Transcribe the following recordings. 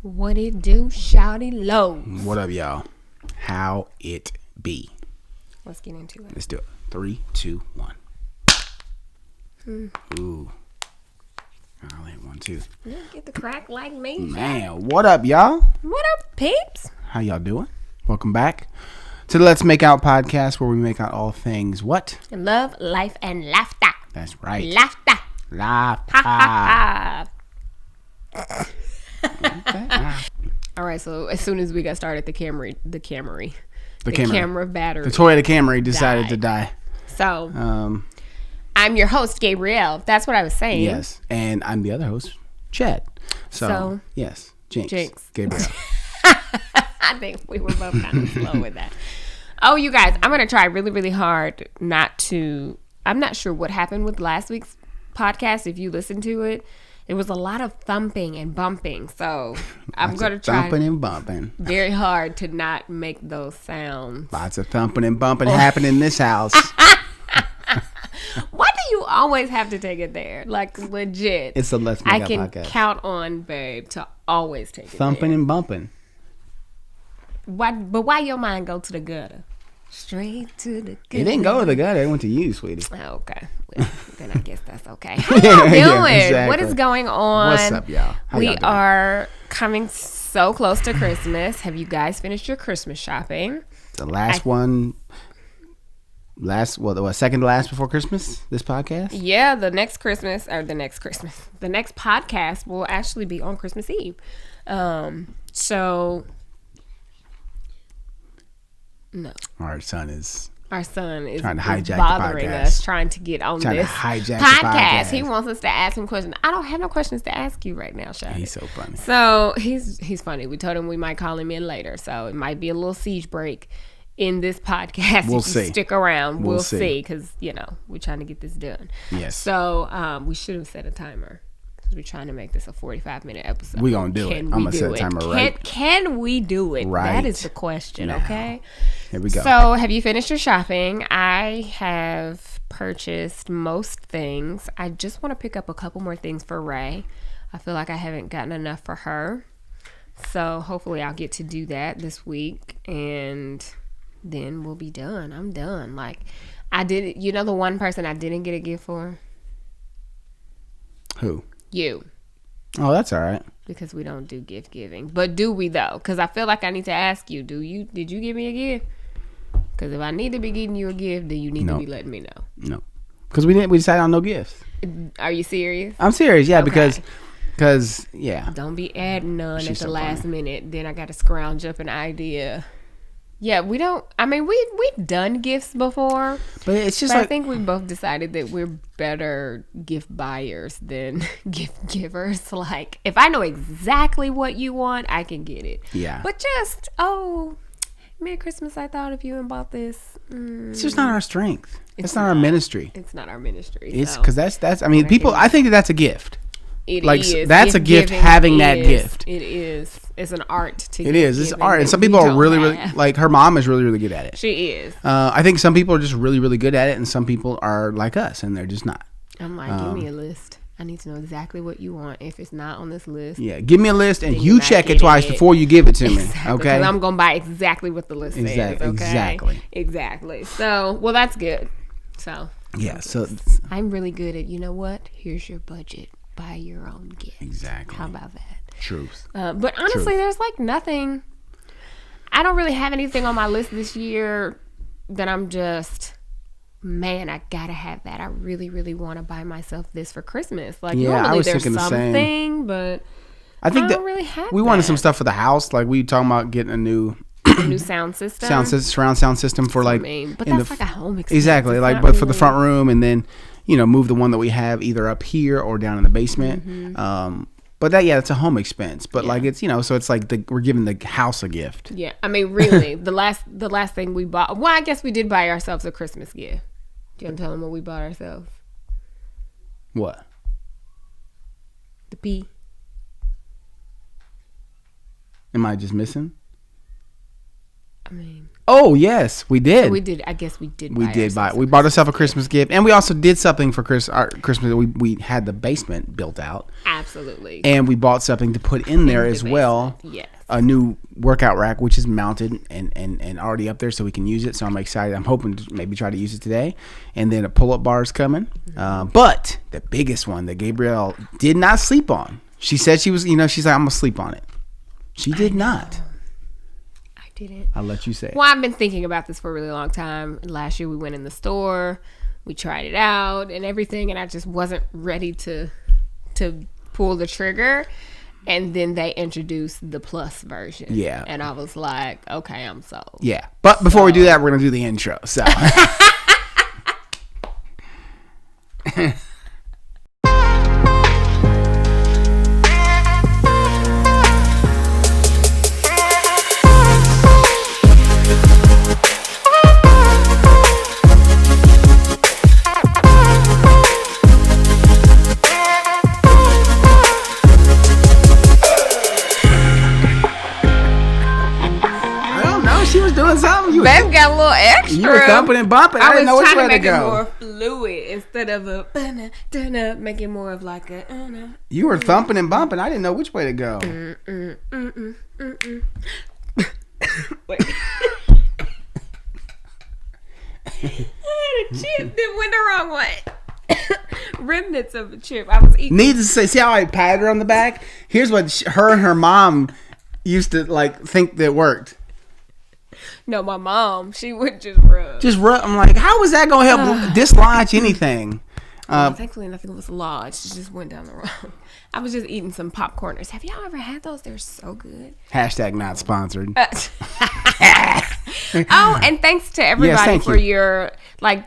What it do, shouty low. What up, y'all? How it be? Let's get into it. Let's do it. 3, 2, 1. Ooh. I'll hit 1, 2. You get the crack like me. Man, what up, y'all? What up, peeps? How y'all doing? Welcome back to the Let's Make Out podcast, where we make out all things what? Love, life, and laughter. That's right. Laughter. Laughter. Ha ha Okay. ha. All right, so as soon as we got started, the camera battery. The Toyota Camry decided to die. So, I'm your host, Gabrielle. That's what I was saying. Yes, and I'm the other host, Chad. So yes, Jinx. Gabrielle. I think we were both kind of slow with that. Oh, you guys, I'm going to try really, really hard not to. I'm not sure what happened with last week's podcast. If you listened to it, it was a lot of thumping and bumping. So I'm going to try thumping and bumping very hard to not make those sounds. Lots of thumping and bumping happening in this house. Why do you always have to take it there? Like, legit. It's a Let's Make Out podcast. I can count on Babe to always take it thumping there. And bumping. Why your mind go to the gutter? Straight to the gutter. It didn't go to the gutter. It went to you, sweetie. Oh, okay. Well, then I guess that's okay. How y'all doing? Yeah, exactly. What is going on? What's up, y'all? How we y'all doing? are coming so close to Christmas. Have you guys finished your Christmas shopping? The last one. Second to last before Christmas, this podcast? Yeah, the next podcast will actually be on Christmas Eve. So, no. Our son is trying to hijack bothering the podcast. us, trying to get on Trying to this hijack the podcast. podcast. He wants us to ask him questions. I don't have no questions to ask you right now, Shadi. He's so funny. So, he's funny. We told him we might call him in later. So, it might be a little siege break in this podcast. We'll if you see. Stick around. We'll see. Because, we're trying to get this done. Yes. So, we should have set a timer. Because we're trying to make this a 45-minute episode. We're going to do it. I'm going to set a timer right. Can we do it? Right. That is the question, now. okay? Here we go. So, have you finished your shopping? I have purchased most things. I just want to pick up a couple more things for Ray. I feel like I haven't gotten enough for her. So, hopefully I'll get to do that this week. And then we'll be done. I'm done. Like, I did, the one person I didn't get a gift for? Who? You. Oh, that's all right. Because we don't do gift giving. But do we, though? Because I feel like I need to ask you, did you give me a gift? Because if I need to be giving you a gift, then you need to be letting me know. No. Because we decided on no gifts. Are you serious? I'm serious, yeah, Okay. because, yeah. Don't be adding none She's at the so last funny. minute. Then I got to scrounge up an idea. Yeah, we don't. I mean, we've done gifts before, But it's just but like, I think we both decided that we're better gift buyers than gift givers. Like, if I know exactly what you want, I can get it. yeah. But just Merry Christmas! I thought of you and bought this. It's just not our strength. It's not our ministry. It's not our ministry. It's so. because that's. I mean, people. I think that that's a gift. It like, is. that's a gift, Gift-giving having that is. gift. It is. It's an art to It is. It's gift-giving art, and that some we people are don't really, really have. like her mom is really, really good at it. She is. I think some people are just really, really good at it, and some people are like us, and they're just not. I'm like, give me a list. I need to know exactly what you want. If it's not on this list, Yeah, give me a list, and Then you you're not check it getting twice it. before you give it to me. exactly, Okay. because I'm gonna buy exactly what the list says. Okay? Exactly. So, well, that's good. So, Yeah. So I'm really good at. You know what? Here's your budget. Buy your own gift. exactly. How about that? Truth. But honestly, there's like nothing. I don't really have anything on my list this year that I'm just, man, I gotta have that. I really, really want to buy myself this for Christmas. Like, Yeah, I normally was there's thinking the same. something, but I think I that don't really have we wanted that. some stuff for the house. Like we talking about getting a new A new sound system. surround sound system for like. But in that's the like a home experience. Exactly, It's like not but for the really- front room, and then move the one that we have either up here or down in the basement. Mm-hmm. But it's a home expense. But like it's so it's like we're giving the house a gift. Yeah, I mean, really, the last thing we bought. Well, I guess we did buy ourselves a Christmas gift. Do you want to tell them what we bought ourselves? What? The pea. Am I just missing? I mean, Oh yes, we did. So we did. I guess we did. We did buy. We bought ourselves a Christmas gift, and we also did something for Christmas. We had the basement built out. Absolutely. And we bought something to put in there as well. Yes. A new workout rack, which is mounted and already up there, so we can use it. So I'm excited. I'm hoping to maybe try to use it today. And then a pull-up bar is coming. But the biggest one that Gabrielle did not sleep on. She said she was, she's like, I'm gonna sleep on it. She did not. Didn't. I'll let you say it. Well, I've been thinking about this for a really long time. Last year we went in the store, we tried it out and everything, and I just wasn't ready to pull the trigger. And then they introduced the plus version. Yeah. And I was like, okay, I'm sold. Yeah. But before we do that, we're gonna do the intro. So Babe got a little extra. You were thumping and bumping. I didn't know which way to go. I was trying to make it more fluid instead of a make it more of like a. You were thumping and bumping. I didn't know which way to go. Wait. A chip that went the wrong way. Remnants of a chip. I was eating. Needless to say, see how I patted her on the back? Here's what her and her mom used to think that worked. No, my mom, she would just rub. I'm like, how was that going to help dislodge anything? Thankfully, nothing was lodged. It just went down the wrong. I was just eating some popcorners. Have y'all ever had those? They're so good. Hashtag not sponsored. Oh, and thanks to everybody for your, I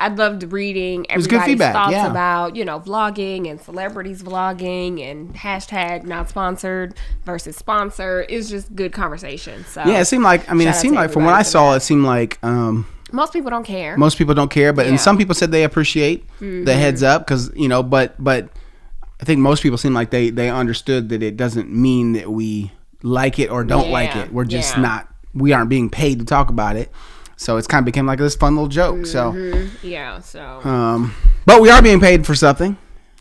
loved reading everybody's thoughts about, vlogging and celebrities vlogging and hashtag not sponsored versus sponsor. It's just good conversation. So yeah, it seemed like, from what I saw, it seemed like, most people don't care. Most people don't care, but and some people said they appreciate the heads up because, but I think most people seem like they understood that it doesn't mean that we like it or don't like it. We're just we aren't being paid to talk about it. So it's kind of became like this fun little joke. But we are being paid for something.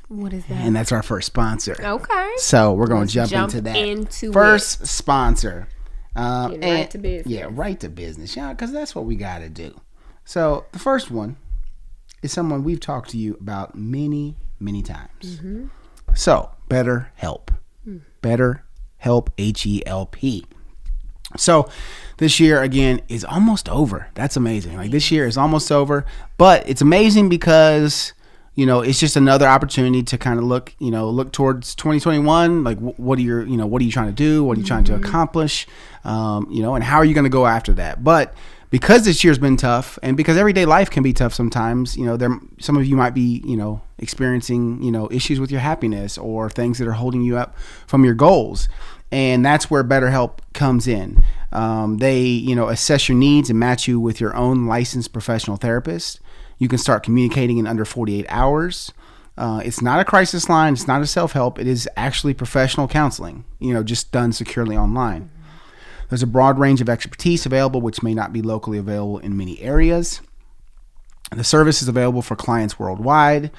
What is that? And that's our first sponsor. Okay. So we're going to jump into that. First sponsor. Right to business. Yeah, right to business. Yeah, because that's what we got to do. So the first one is someone we've talked to you about many, many times. So BetterHelp. BetterHelp, HELP. So this year, again, is almost over. That's amazing. This year is almost over. But it's amazing because, it's just another opportunity to kind of look towards 2021. What are you trying to do? What are you trying to accomplish? And how are you going to go after that? But because this year's been tough and because everyday life can be tough sometimes, some of you might be, experiencing, issues with your happiness or things that are holding you up from your goals. And that's where BetterHelp comes in. They, assess your needs and match you with your own licensed professional therapist. You can start communicating in under 48 hours. It's not a crisis line. It's not a self-help. It is actually professional counseling, just done securely online. There's a broad range of expertise available, which may not be locally available in many areas. The service is available for clients worldwide.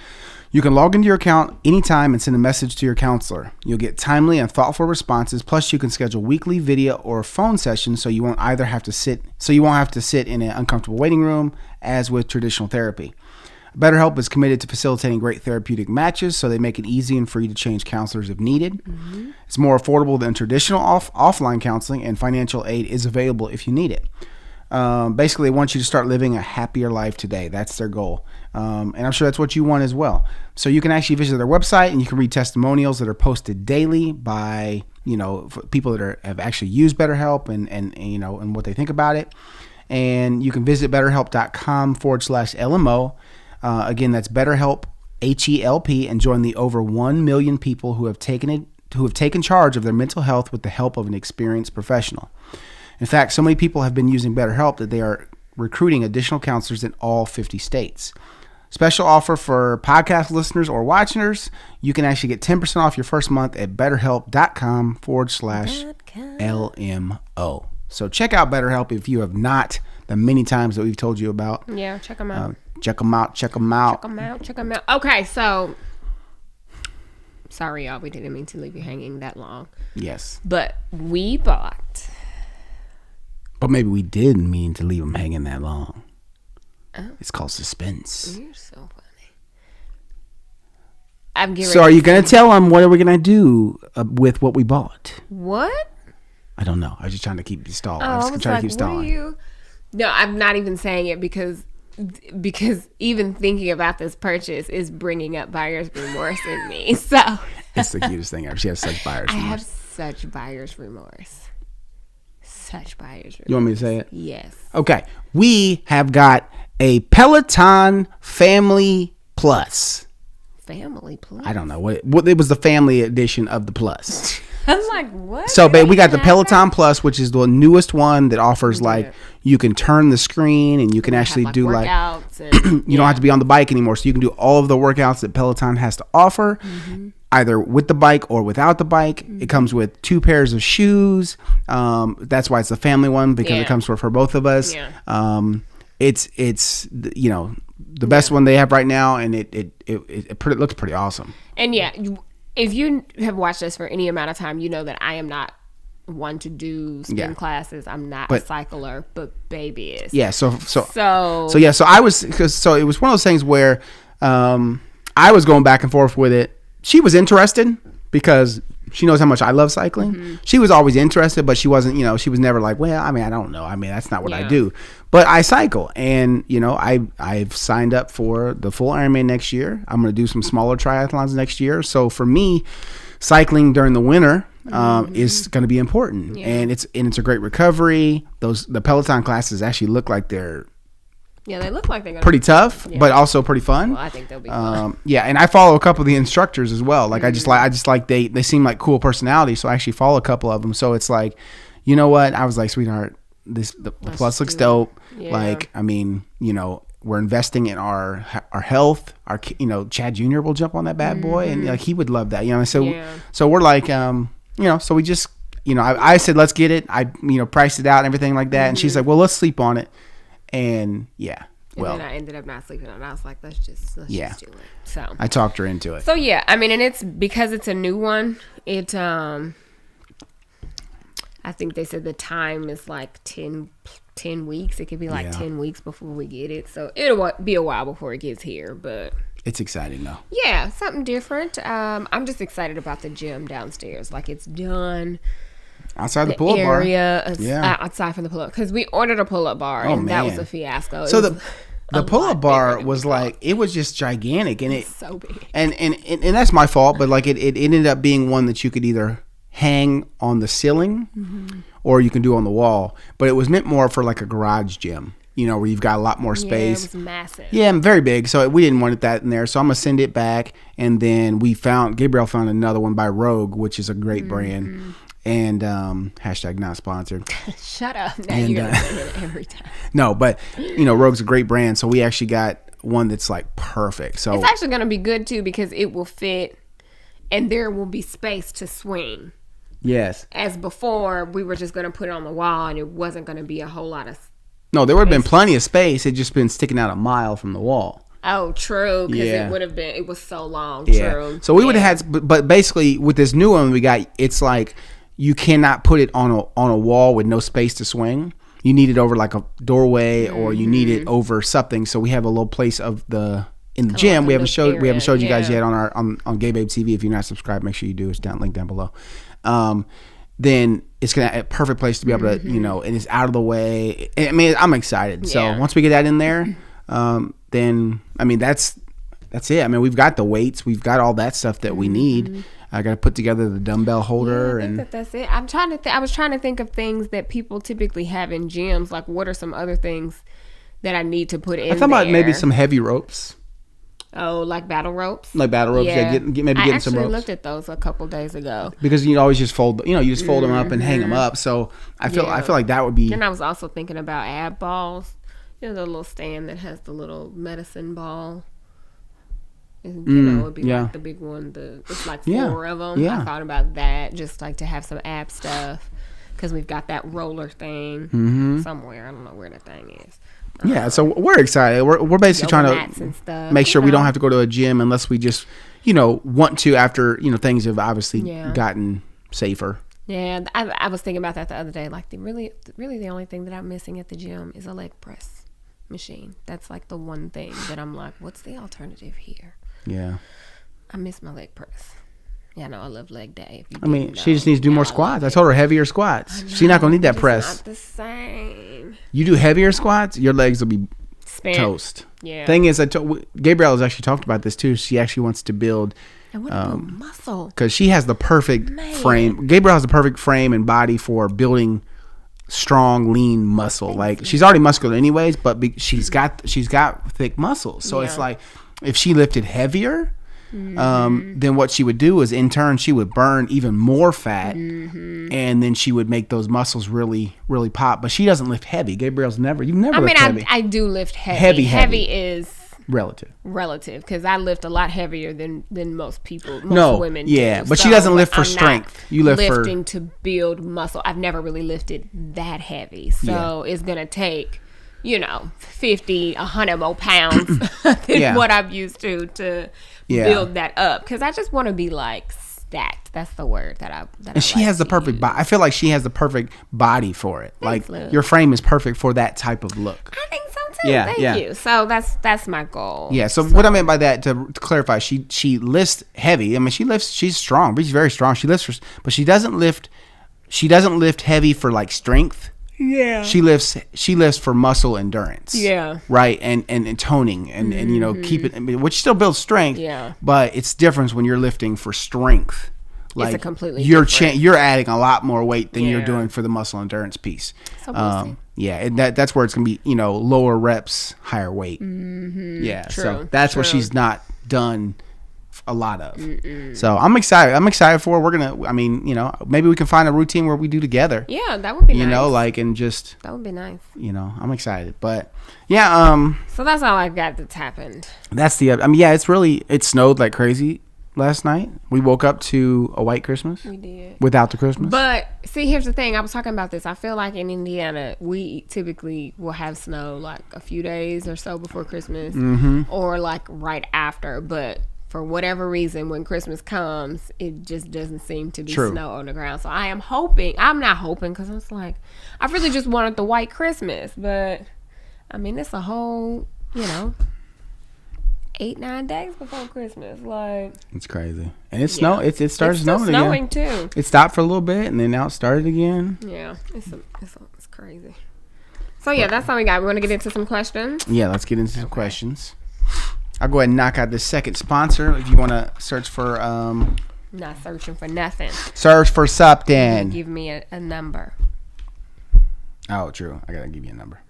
You can log into your account anytime and send a message to your counselor. You'll get timely and thoughtful responses. Plus, you can schedule weekly video or phone sessions, so you won't have to sit in an uncomfortable waiting room as with traditional therapy. BetterHelp is committed to facilitating great therapeutic matches, so they make it easy and free to change counselors if needed. It's more affordable than traditional offline counseling, and financial aid is available if you need it. Basically, they want you to start living a happier life today. That's their goal. And I'm sure that's what you want as well. So you can actually visit their website and you can read testimonials that are posted daily by, people that have actually used BetterHelp and what they think about it. And you can visit betterhelp.com/LMO. Again, that's BetterHelp, HELP, and join the over 1 million people who have taken charge of their mental health with the help of an experienced professional. In fact, so many people have been using BetterHelp that they are recruiting additional counselors in all 50 states. Special offer for podcast listeners or watchers. You can actually get 10% off your first month at betterhelp.com/LMO. So check out BetterHelp if you have not, the many times that we've told you about. Yeah, check them out. Check them out. Check them out. Okay, so sorry, y'all. We didn't mean to leave you hanging that long. Yes. But we bought. But maybe we didn't mean to leave them hanging that long. Oh. It's called suspense. You're so funny. I'm getting. So are you going to tell them what are we going to do with what we bought? What? I don't know. I was just trying to keep you stalling. I was trying to keep stalling. No, I'm not even saying it because even thinking about this purchase is bringing up buyer's remorse in me. So it's the cutest thing ever. She has such buyer's remorse. I have such buyer's remorse. Such buyer's remorse. You want me to say it? Yes. Okay. We have got a Peloton Family Plus. Family Plus? I don't know what it was, the family edition of the Plus. I'm like, what? So, babe, we got the Peloton Plus, which is the newest one that offers like you can turn the screen and you can actually do like you don't have to be on the bike anymore, so you can do all of the workouts that Peloton has to offer, either with the bike or without the bike. It comes with 2 pairs of shoes. That's why it's a family one, because it comes for both of us. It's the best one they have right now, and it looks pretty awesome. And if you have watched us for any amount of time, you know that I am not one to do spin classes. I'm not a cycler, but baby is. Yeah. So it was one of those things where I was going back and forth with it. She was interested because she knows how much I love cycling. She was always interested, but she wasn't, she was never like, well, I mean, I don't know. I mean, that's not what I do. But I cycle, and, I've signed up for the full Ironman next year. I'm going to do some smaller triathlons next year. So for me, cycling during the winter is going to be important. And it's a great recovery. The Peloton classes actually look like they're they look like they're pretty tough, but also pretty fun. Well, I think they'll be fun. And I follow a couple of the instructors as well. Like I just like they seem like cool personalities, so I actually follow a couple of them. So it's like, you know what? I was like, sweetheart, the Plus looks dope. Yeah. Like, I mean, we're investing in our health. Our Chad Jr. will jump on that bad boy, and like he would love that. So we're like, so we just, I said let's get it. I priced it out and everything like that, and she's like, well, let's sleep on it. And and then I ended up not sleeping on it. I was like, let's just do it. So I talked her into it. So I mean, and it's because it's a new one. It I think they said the time is like 10 weeks. It could be like 10 weeks before we get it. So it'll be a while before it gets here, but it's exciting though. Yeah, something different. I'm just excited about the gym downstairs. Like it's done. Outside the pull-up bar. Outside from the pull-up. Because we ordered a pull-up bar, and that was a fiasco. So the pull-up bar was like, it was just gigantic. And it's so big. And that's my fault, but like it ended up being one that you could either hang on the ceiling or you can do on the wall. But it was meant more for like a garage gym, where you've got a lot more space. Yeah, it was massive. Yeah, very big. So we didn't want that in there. So I'm going to send it back. And then Gabriel found another one by Rogue, which is a great brand. And hashtag not sponsored. Shut up. Now you're going to say it every time. No, but, Rogue's a great brand. So we actually got one that's like perfect. So it's actually going to be good too because it will fit and there will be space to swing. Yes. As before, we were just going to put it on the wall and it wasn't going to be a whole lot of No, there would have been plenty of space. It just been sticking out a mile from the wall. Oh, true. Because it would have been, it was so long. Yeah. True. So we would have had, but basically with this new one we got, it's like, you cannot put it on a wall with no space to swing. You need it over like a doorway, or you need it over something. So we have a little place in the gym. We haven't showed you guys yet on Gabe TV. If you're not subscribed, make sure you do. It's linked down below. Then it's a perfect place to be able to and it's out of the way. I mean, I'm excited. So once we get that in there, then I mean that's it. I mean, we've got the weights, we've got all that stuff that we need. I got to put together the dumbbell holder. I think that's it. I was trying to think of things that people typically have in gyms. Like, what are some other things that I need to put in there? I thought about maybe some heavy ropes. Oh, like battle ropes? Like battle ropes, maybe getting some ropes. I actually looked at those a couple days ago. Because you always just fold them up and hang them up. So I feel like that would be. Then I was also thinking about ab balls. The little stand that has the little medicine ball. It'd be like the big one. It's like 4 of them. Yeah. I thought about that, just like to have some ab stuff. because we've got that roller thing somewhere. I don't know where that thing is. Yeah, so we're excited. We're basically trying to make sure we don't have to go to a gym unless we just, want to after, things have obviously gotten safer. Yeah, I was thinking about that the other day. Like, really the only thing that I'm missing at the gym is a leg press machine. That's like the one thing that I'm like, what's the alternative here? Yeah. I miss my leg press. Yeah, no, I love leg day. She just needs to do more squats. I told her heavier squats. She's not going to need that press. Not the same. You do heavier squats, your legs will be toast. Yeah. Thing is, Gabrielle has actually talked about this too. She actually wants to build muscle because she has the perfect frame. Gabrielle has the perfect frame and body for building strong, lean muscle. She's already muscular anyways, but she's got thick muscles. So it's like if she lifted heavier, then what she would do is in turn she would burn even more fat, and then she would make those muscles really, really pop. But she doesn't lift heavy. Gabrielle's never lift heavy. I do lift heavy. Heavy is relative because I lift a lot heavier than most people, women do. But she doesn't lift for strength. You lift lifting to build muscle. I've never really lifted that heavy, so it's gonna take 50, 100 more pounds than what I'm used to build that up, because I just want to be like stacked. That's the word and she has the perfect body. I feel like she has the perfect body for it. Thanks, like your frame is perfect for that type of look. I think so too. Thank you. So that's my goal. Yeah. So what I meant by that, to clarify, she lifts heavy. I mean, she's strong. She's very strong. She lifts, but she doesn't lift heavy for like strength. Yeah. She lifts for muscle endurance. Yeah. Right. And toning and keep it, which still builds strength. Yeah. But it's different when you're lifting for strength. Like it's a completely you're adding a lot more weight than you're doing for the muscle endurance piece. So we'll see. Yeah, and that's where it's gonna be, lower reps, higher weight. Yeah. So that's what she's not done a lot of. So I'm excited for her. We're gonna, maybe we can find a routine where we do together. Yeah, that would be nice. And just that would be nice. I'm excited, but yeah. So that's all I got that's happened. That's it snowed like crazy last night. We woke up to a white Christmas. We did without the Christmas. But see, here's the thing. I was talking about this. I feel like in Indiana, we typically will have snow like a few days or so before Christmas, or like right after, but for whatever reason, when Christmas comes, it just doesn't seem to be snow on the ground. So I'm not hoping, because it's like, I really just wanted the white Christmas. But, it's a whole, 8-9 days before Christmas. Like, it's crazy. And it started snowing again. Snowing too. It stopped for a little bit, and then now it started again. Yeah, it's crazy. So, yeah, that's all we got. We're going to get into some questions. Yeah, let's get into some questions. I'll go ahead and knock out the second sponsor. If you want to search for... Not searching for nothing. Search for something. Give me a number. Oh, true. I got to give you a number.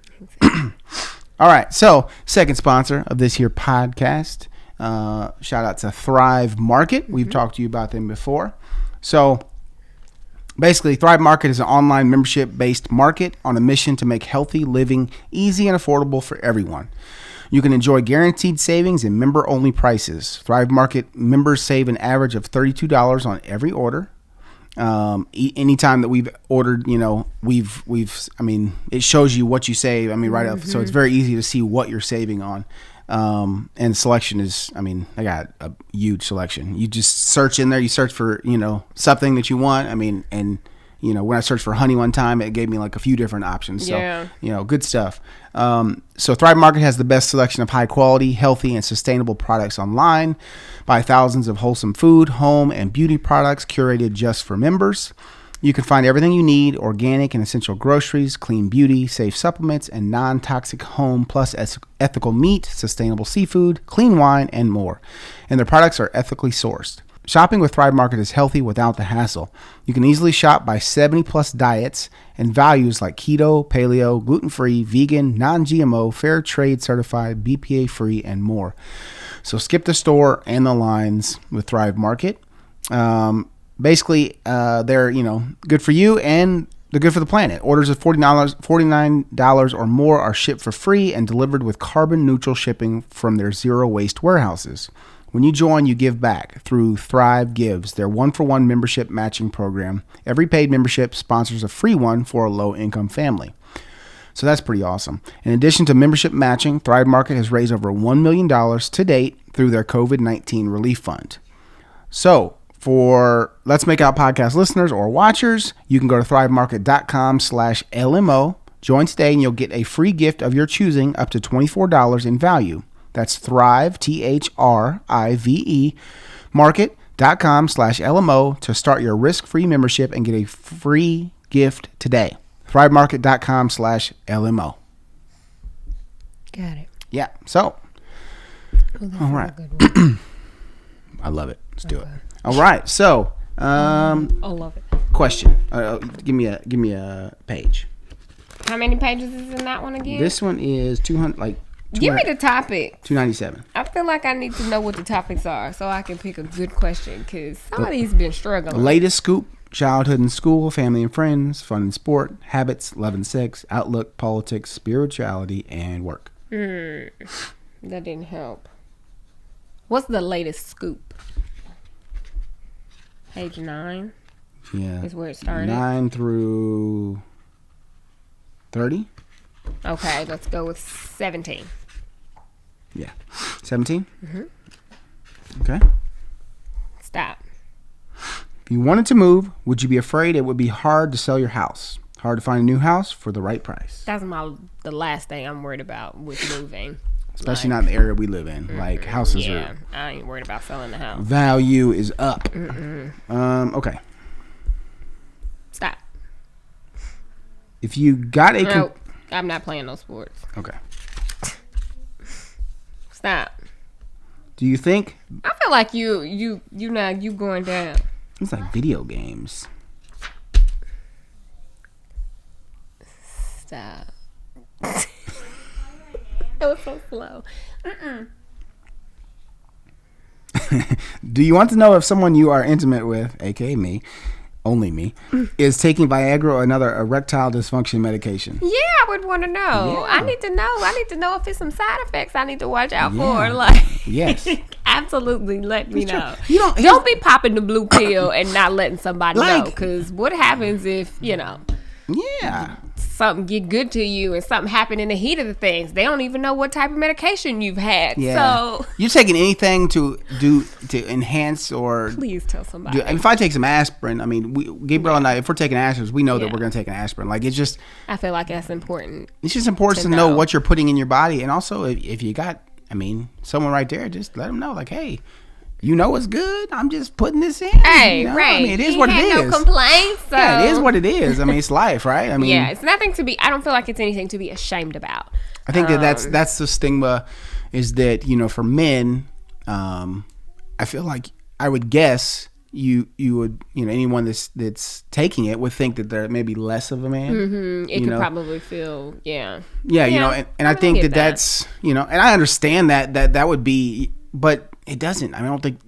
All right. So, second sponsor of this here podcast. Shout out to Thrive Market. We've talked to you about them before. So, basically, Thrive Market is an online membership-based market on a mission to make healthy living easy and affordable for everyone. You can enjoy guaranteed savings and member-only prices. Thrive Market members save an average of $32 on every order. Anytime that we've ordered, it shows you what you save. Right up. So it's very easy to see what you're saving on. And selection is, they got a huge selection. You just search in there. You search for, something that you want. When I searched for honey one time, it gave me like a few different options. So, good stuff. So Thrive Market has the best selection of high quality, healthy, and sustainable products online. Buy thousands of wholesome food, home, and beauty products curated just for members. You can find everything you need: organic and essential groceries, clean beauty, safe supplements, and non-toxic home, plus ethical meat, sustainable seafood, clean wine, and more. And their products are ethically sourced. Shopping with Thrive Market is healthy without the hassle. You can easily shop by 70-plus diets and values like keto, paleo, gluten-free, vegan, non-GMO, fair trade certified, BPA-free, and more. So skip the store and the lines with Thrive Market. Basically, they're good for you, and they're good for the planet. Orders of $49 or more are shipped for free and delivered with carbon-neutral shipping from their zero-waste warehouses. When you join, you give back through Thrive Gives, their 1-for-1 membership matching program. Every paid membership sponsors a free one for a low-income family. So that's pretty awesome. In addition to membership matching, Thrive Market has raised over $1 million to date through their COVID-19 relief fund. So for Let's Make Out podcast listeners or watchers, you can go to thrivemarket.com/LMO. Join today and you'll get a free gift of your choosing up to $24 in value. That's Thrive, THRIVE, market.com/LMO to start your risk-free membership and get a free gift today. ThriveMarket.com/LMO. Got it. Yeah. So, all right. I love it. Let's do it. All right. So, I love it. question. Give me a page. How many pages is in that one again? This one is 200. Give me the topic. 297. I feel like I need to know what the topics are so I can pick a good question because some of these been struggling. Latest scoop: childhood and school, family and friends, fun and sport, habits, love and sex, outlook, politics, spirituality, and work. That didn't help. What's the latest scoop? Page 9. Yeah. Is where it started. 9 through 30. Okay, let's go with 17. Yeah. 17? Mm-hmm. Okay. Stop. If you wanted to move, would you be afraid it would be hard to sell your house? Hard to find a new house for the right price? That's the last thing I'm worried about with moving. Especially not in the area we live in. Like, houses are... I ain't worried about selling the house. Value is up. Okay. Stop. If you got a... No, I'm not playing no sports. Okay. Stop. Do you think... I feel like you going down. It's like video games. Stop. That was so slow. Do you want to know if someone you are intimate with, aka me, only me, is taking Viagra or another erectile dysfunction medication? Yeah, I would want to know. Yeah. I need to know if it's some side effects I need to watch out for. Like, yes, absolutely. Let me know. You Don't be popping the blue pill and not letting somebody know. Like- Because what happens if yeah. something get good to you and something happen in the heat of the things? They don't even know what type of medication you've had. Yeah. So You're taking anything to enhance or... please tell somebody. If I take some aspirin, I mean, Gabriel and I, if we're taking aspirin, we know that we're going to take an aspirin. Like, it's just... I feel like that's important. It's just important to know what you're putting in your body. And also, if you got, someone right there, just let them know, like, hey, you know what's good? I'm just putting this in. Hey, right. It is what it is. No complaints. So. Yeah, it is what it is. It's life, right? Yeah, it's nothing to be... I don't feel like it's anything to be ashamed about. I think that's the stigma, is that, for men, I feel like I would guess you would, anyone that's taking it would think that they're maybe less of a man. Mm-hmm. It could probably feel, Yeah, and I think that's, and I understand that would be, but it doesn't. I don't think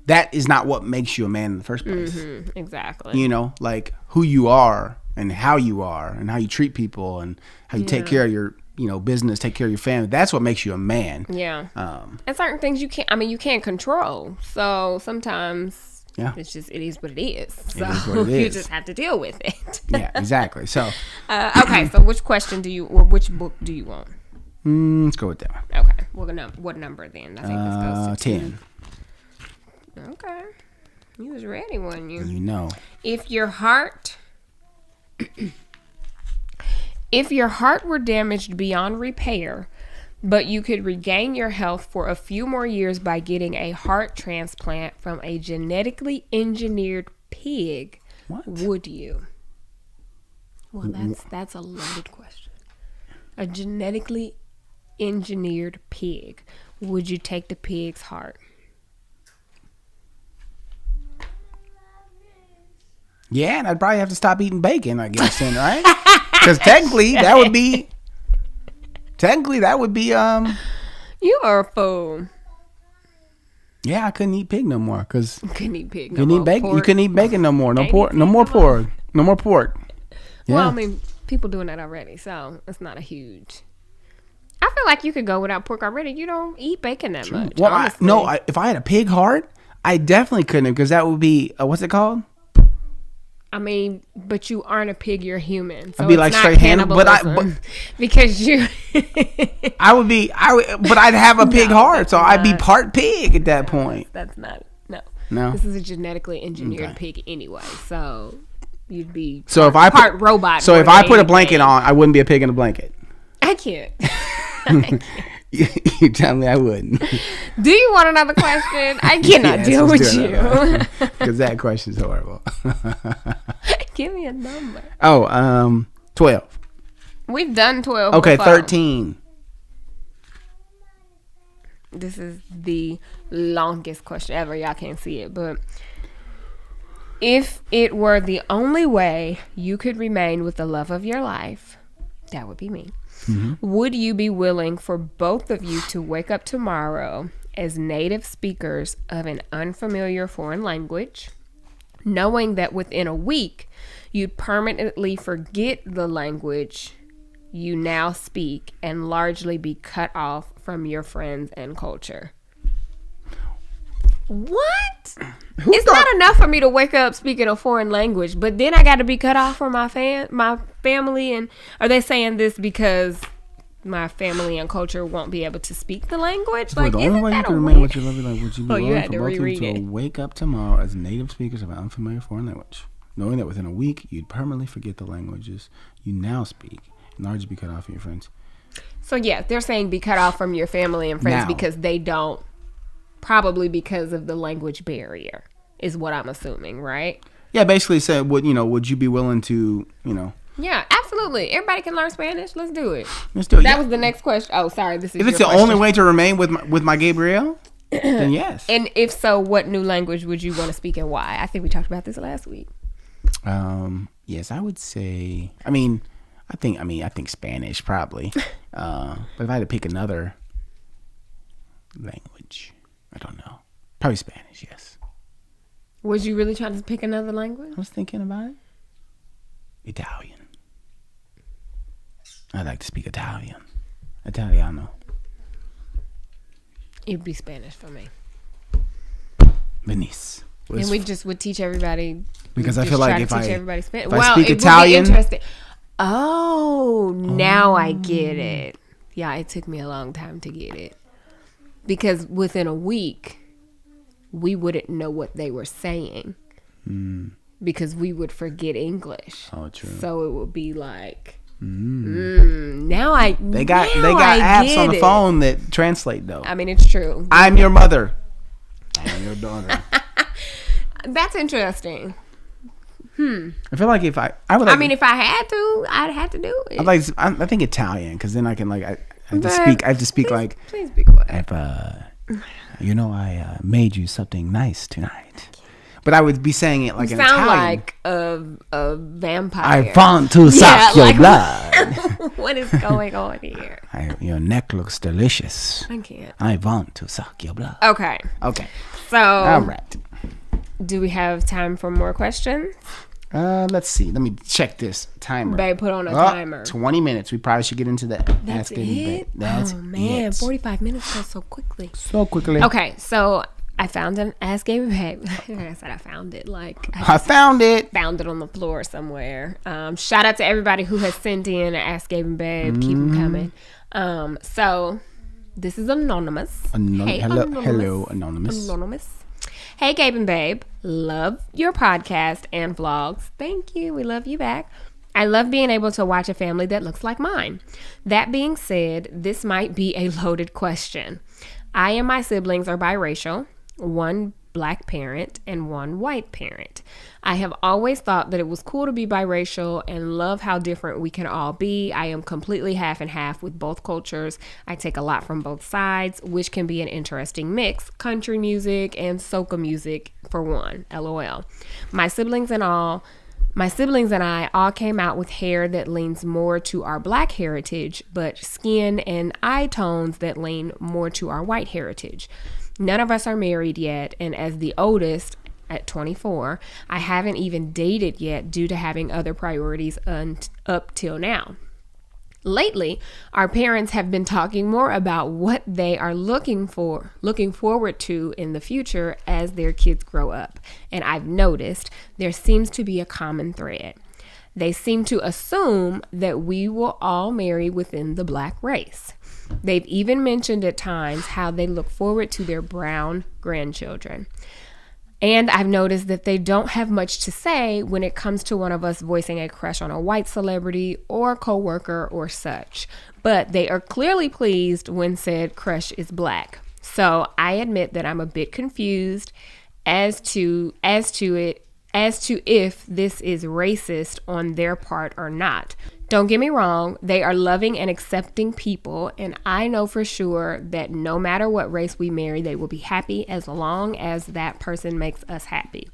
that is not what makes you a man in the first place. Mm-hmm. Exactly. Like who you are and how you treat people and how you take care of your, business, take care of your family. That's what makes you a man. Yeah. And certain things you can't control. So sometimes it is what it is. So it is what it is. You just have to deal with it. Yeah, exactly. So, okay. So which question which book do you want? Let's go with that one. Okay. What number then? I think this goes to 10. Okay. You was ready, weren't you? If your heart were damaged beyond repair, but you could regain your health for a few more years by getting a heart transplant from a genetically engineered pig, would you? Well, that's a loaded question. A genetically engineered pig. Would you take the pig's heart? Yeah, and I'd probably have to stop eating bacon, I guess, then, right? Because technically that would be You are a fool. Yeah, I couldn't eat pig no more because couldn't eat pig. You couldn't eat bacon no more. No pork. No more pork. No more pork. Yeah. Well, people doing that already, so it's not a huge. I feel like you could go without pork already. You don't eat bacon that much. Well, if I had a pig heart, I definitely couldn't, because that would be what's it called? I mean, but you aren't a pig; you're human. So I'd be like straight handed, but because you, but I'd have a pig heart, so I'd be part pig at that point. That's not no. This is a genetically engineered pig anyway, so you'd be part robot. So if I put a blanket on, I wouldn't be a pig in a blanket. I can't. You tell me I wouldn't. Do you want another question? I cannot deal with you. Because that question's horrible. Give me a number. 12. We've done 12 Okay, before. 13. This is the longest question ever. Y'all can't see it, but if it were the only way you could remain with the love of your life, that would be me. Mm-hmm. Would you be willing for both of you to wake up tomorrow as native speakers of an unfamiliar foreign language, knowing that within a week you'd permanently forget the language you now speak and largely be cut off from your friends and culture? What? It's not enough for me to wake up speaking a foreign language, but then I got to be cut off from my family. And are they saying this because my family and culture won't be able to speak the language? Like, the only way you can remain with your love language, would you be willing for both of you to wake up tomorrow as native speakers of an unfamiliar foreign language, knowing that within a week you'd permanently forget the languages you now speak and largely be cut off from your friends? So yeah, they're saying be cut off from your family and friends because they don't. Probably because of the language barrier is what I'm assuming, right? Yeah, basically said, would you be willing to, Yeah, absolutely. Everybody can learn Spanish. Let's do it. That was the next question. Oh, sorry. This is if it's the only way to remain with my Gabrielle, then yes. And if so, what new language would you want to speak and why? I think we talked about this last week. Yes, I would say. I think Spanish probably. But if I had to pick another language, I don't know. Probably Spanish, yes. Was you really trying to pick another language? I was thinking about it. Italian. I'd like to speak Italian. Italiano. It'd be Spanish for me. Venice. And we just would teach everybody. Because I feel like if I speak Italian. Italian. Would be interesting. Oh, now I get it. Yeah, it took me a long time to get it. Because within a week, we wouldn't know what they were saying. Because we would forget English. Oh, true. So it would be like, now They got apps on the phone that translate, though. I mean, it's true. I'm your mother. I am your daughter. That's interesting. I feel like if I would. if I had to, I'd have to do it. I think Italian, because then I can I have to speak like. Please be quiet. I made you something nice tonight. But I would be saying it like you in Italian. Sound like a vampire. I want to suck your blood. What is going on here? Your neck looks delicious. I can't. I want to suck your blood. Okay. So. All right. Do we have time for more questions? Let's see. Let me check this timer. Babe, put on a timer. 20 minutes. We probably should get into that. That's it? That's oh, man. it. 45 minutes goes so quickly. Okay, so I found an Ask Gabe and Babe. I said I found it. I found it. Found it on the floor somewhere. Shout out to everybody who has sent in an Ask Gabe and Babe. Keep them coming. So this is anonymous. Hello, anonymous. Hey, Gabe and Babe. Love your podcast and vlogs. Thank you. We love you back. I love being able to watch a family that looks like mine. That being said, this might be a loaded question. I and my siblings are biracial, one black parent and one white parent. I have always thought that it was cool to be biracial and love how different we can all be. I am completely half and half with both cultures. I take a lot from both sides, which can be an interesting mix. Country music and soca music for one. LOL. My siblings and I all came out with hair that leans more to our black heritage, but skin and eye tones that lean more to our white heritage. None of us are married yet, and as the oldest, at 24, I haven't even dated yet due to having other priorities up till now. Lately, our parents have been talking more about what they are looking forward to in the future as their kids grow up. And I've noticed there seems to be a common thread. They seem to assume that we will all marry within the Black race. They've even mentioned at times how they look forward to their brown grandchildren. And I've noticed that they don't have much to say when it comes to one of us voicing a crush on a white celebrity or coworker or such. But they are clearly pleased when said crush is Black. So I admit that I'm a bit confused as to if this is racist on their part or not. Don't get me wrong, they are loving and accepting people, and I know for sure that no matter what race we marry, they will be happy as long as that person makes us happy.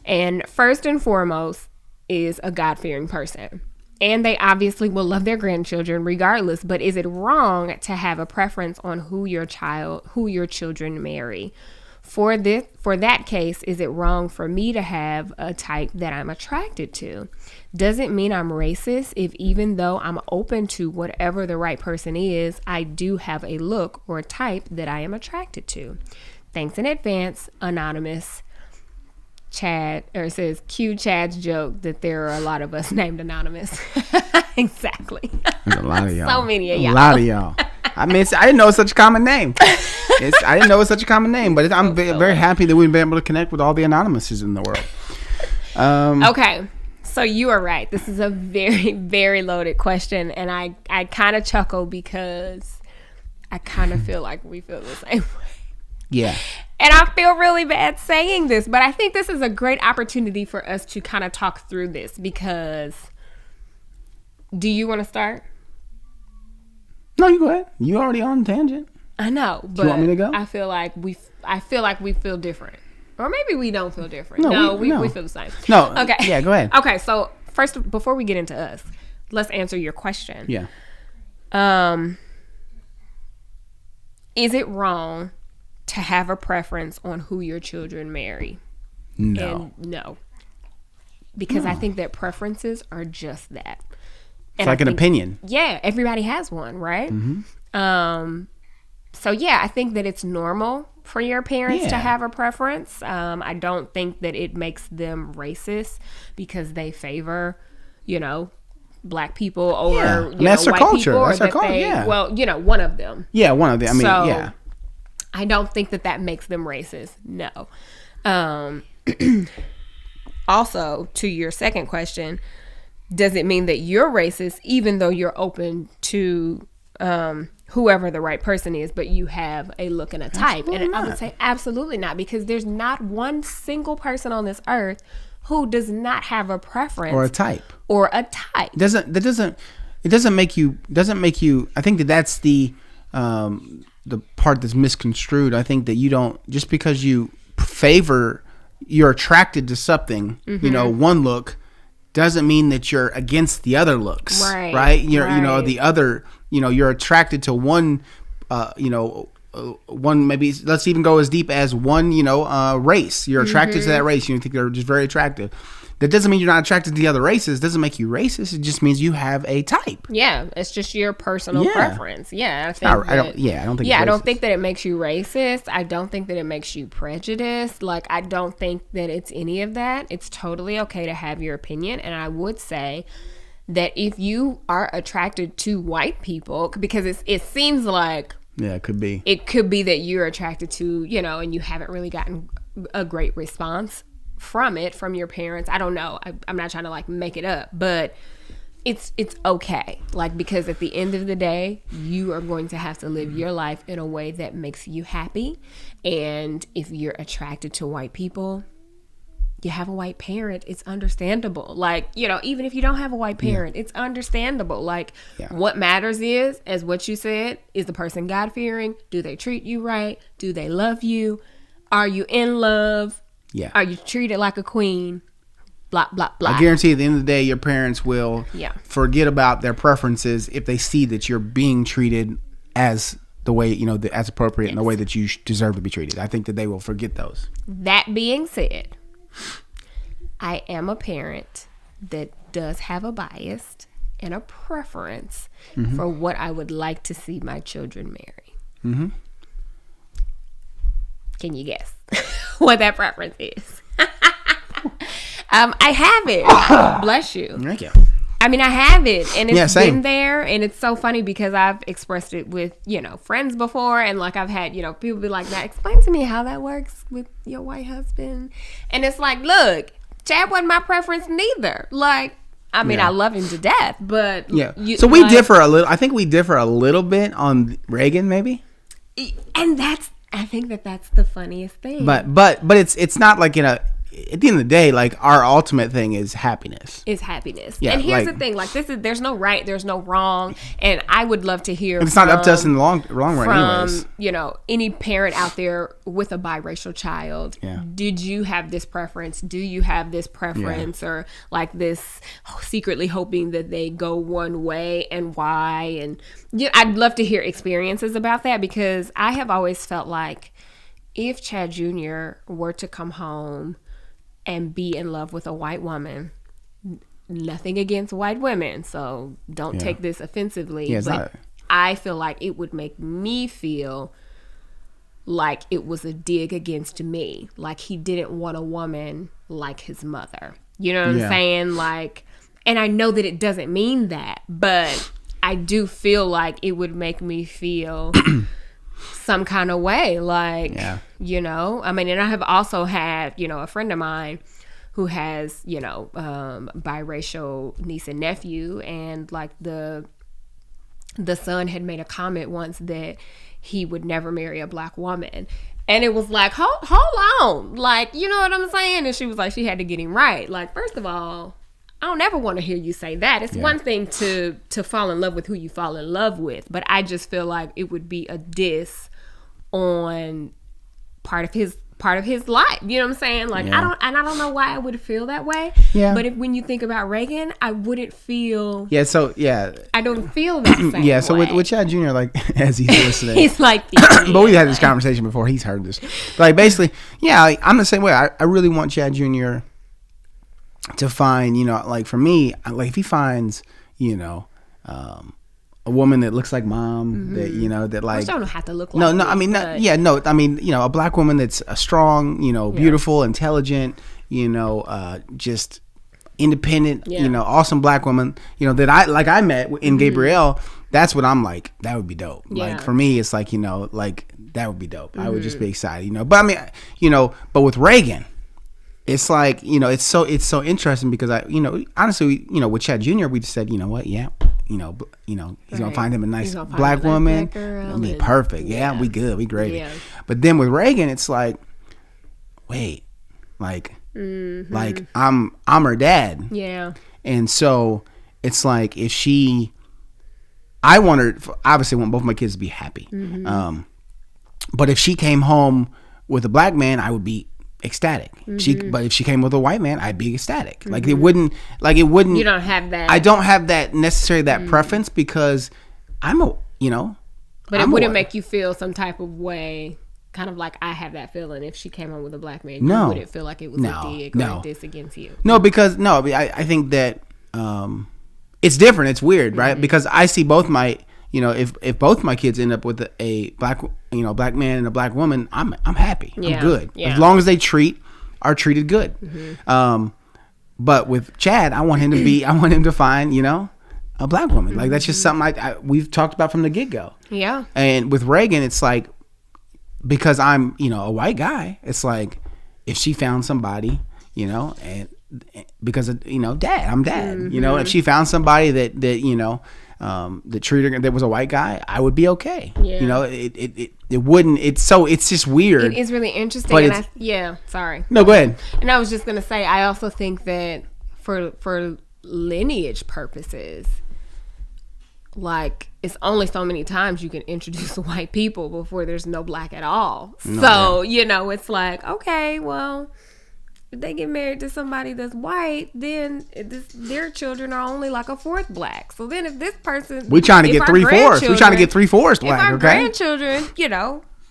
And first and foremost is a God-fearing person. And they obviously will love their grandchildren regardless, but is it wrong to have a preference on who your children marry? For that case, is it wrong for me to have a type that I'm attracted to? Doesn't mean I'm racist if even though I'm open to whatever the right person is, I do have a look or type that I am attracted to. Thanks in advance, Anonymous. Chad, or it says, cue Chad's joke that there are a lot of us named Anonymous. Exactly. There's a lot of y'all. So many of y'all. A lot of y'all. I mean, I didn't know it's such a common name. I didn't know it's such a common name, but I'm very happy that we've been able to connect with all the Anonymouses in the world. Okay, so you are right. This is a very, very loaded question, and I kind of chuckle because I kind of feel like we feel the same way. Yeah. And I feel really bad saying this, but I think this is a great opportunity for us to kind of talk through this because do you want to start? No, you go ahead. You already on tangent. I know, but do you want me to go? I feel like we feel different. Or maybe we don't feel different. No, we feel the same. No. Okay. Yeah, go ahead. Okay, so first, before we get into us, let's answer your question. Yeah. Is it wrong to have a preference on who your children marry? No. And no. Because I think that preferences are just that. It's like an opinion. Yeah, everybody has one, right? Mm-hmm. So yeah, I think that it's normal for your parents to have a preference. I don't think that it makes them racist because they favor, Black people over that's their white culture. people. That's their culture. Yeah. Well, one of them. Yeah, one of them. I mean, so, yeah. I don't think that makes them racist. No. Also, to your second question, does it mean that you're racist even though you're open to whoever the right person is, but you have a look and a type? Absolutely And not. I would say absolutely not, because there's not one single person on this earth who does not have a preference Or a type. It doesn't make you. I think that's the part that's misconstrued. I think that you don't, just because you're attracted to something, one look, doesn't mean that you're against the other looks, right? The other, you're attracted to one, one, maybe let's even go as deep as one, race. You're attracted to that race. You think they're just very attractive. That doesn't mean you're not attracted to the other races. It doesn't make you racist. It just means you have a type. Yeah, it's just your personal preference. Yeah, I don't think that it makes you racist. I don't think that it makes you prejudiced. Like, I don't think that it's any of that. It's totally okay to have your opinion. And I would say that if you are attracted to white people, because it seems like it could be that you're attracted to, and you haven't really gotten a great response from your parents. I don't know. I'm not trying to make it up, but it's okay. Because at the end of the day, you are going to have to live your life in a way that makes you happy. And if you're attracted to white people, you have a white parent, it's understandable. Even if you don't have a white parent, it's understandable. What matters is, as what you said, is the person God-fearing? Do they treat you right? Do they love you? Are you in love? Yeah. Are you treated like a queen? Blah, blah, blah. I guarantee at the end of the day, your parents will forget about their preferences if they see that you're being treated as the way, as appropriate in the way that you deserve to be treated. I think that they will forget those. That being said, I am a parent that does have a bias, and a preference for what I would like to see my children marry. Mm-hmm. Can you guess what that preference is? I have it. Bless you. Thank you. I mean, I have it, and it's same. been there, and it's so funny because I've expressed it with, friends before, and like I've had, people be like, now explain to me how that works with your white husband. And it's like, look, Chad wasn't my preference neither. Like, I mean, I love him to death, but so we differ a little. I think we differ a little bit on Reagan, maybe. And I think that's the funniest thing. But it's not like, at the end of the day, like, our ultimate thing is happiness. Yeah, and here's the thing, like, there's no right, there's no wrong, and I would love to hear it's not up to us in the long run anyways. Any parent out there with a biracial child. Yeah. Did you have this preference? Do you have this preference? Or like this secretly hoping that they go one way, and why? And I'd love to hear experiences about that, because I have always felt like if Chad Jr. were to come home and be in love with a white woman, nothing against white women, so don't take this offensively, but I feel like it would make me feel like it was a dig against me, like he didn't want a woman like his mother. You know what I'm saying? Like, and I know that it doesn't mean that, but I do feel like it would make me feel some kind of way, like, I mean, and I have also had, a friend of mine who has, biracial niece and nephew, and like the son had made a comment once that he would never marry a black woman. And it was like, hold on, like, you know what I'm saying? And she was like, she had to get him right. Like, first of all, I don't ever want to hear you say that. It's one thing to fall in love with who you fall in love with, but I just feel like it would be a diss on part of his life. You know what I'm saying? Like, I don't know why I would feel that way. Yeah. But when you think about Reagan, I wouldn't feel. Yeah. So I don't feel that same Yeah. So with Chad Jr., like, as he's listening, he's like, but we had this conversation before. He's heard this. Like, basically, like, I'm the same way. I really want Chad Jr. to find, like, for me, like, if he finds, a woman that looks like mom, that, that, like, don't have to look like I mean, a black woman that's strong, beautiful, intelligent, just independent, awesome black woman, that I met in Gabrielle. That's what I'm like, that would be dope. Like, for me, it's like, like, that would be dope. I would just be excited, but I mean, but with Reagan, it's like, it's so interesting because honestly, with Chad Jr., we just said, you know what? Yeah. He's gonna find him a nice black woman. It'll be perfect. Yeah, we good. We great. Yeah. But then with Reagan, it's like, wait, like, like I'm her dad. Yeah. And so it's like, I obviously want both my kids to be happy. But if she came home with a black man, I would be ecstatic. But if she came with a white man, I'd be ecstatic. Like, it wouldn't. You don't have that. I don't have that necessarily that preference, because I'm But it wouldn't make you feel some type of way, kind of like I have that feeling if she came home with a black man. No. You wouldn't feel like it was a dig or a diss against you. No, because I think that it's different. It's weird, right? Because I see both my. If both my kids end up with a black man and a black woman, I'm happy. I'm good. Yeah. As long as they are treated good. But with Chad, I want him to find, a black woman. Like, that's just something we've talked about from the get-go. Yeah. And with Reagan, it's like, because I'm, a white guy, it's like, if she found somebody, and because of, dad, I'm dad, if she found somebody that that treated her, that was a white guy, I would be okay. Yeah. It wouldn't. It's just weird. It is really interesting. But sorry. No, go ahead. And I was just gonna say, I also think that for lineage purposes, like, it's only so many times you can introduce white people before there's no black at all. So it's like, okay, well, if they get married to somebody that's white, then their children are only like a fourth black. So then if this person... We're trying to get 3/4. We're trying to get 3/4 black, if our grandchildren,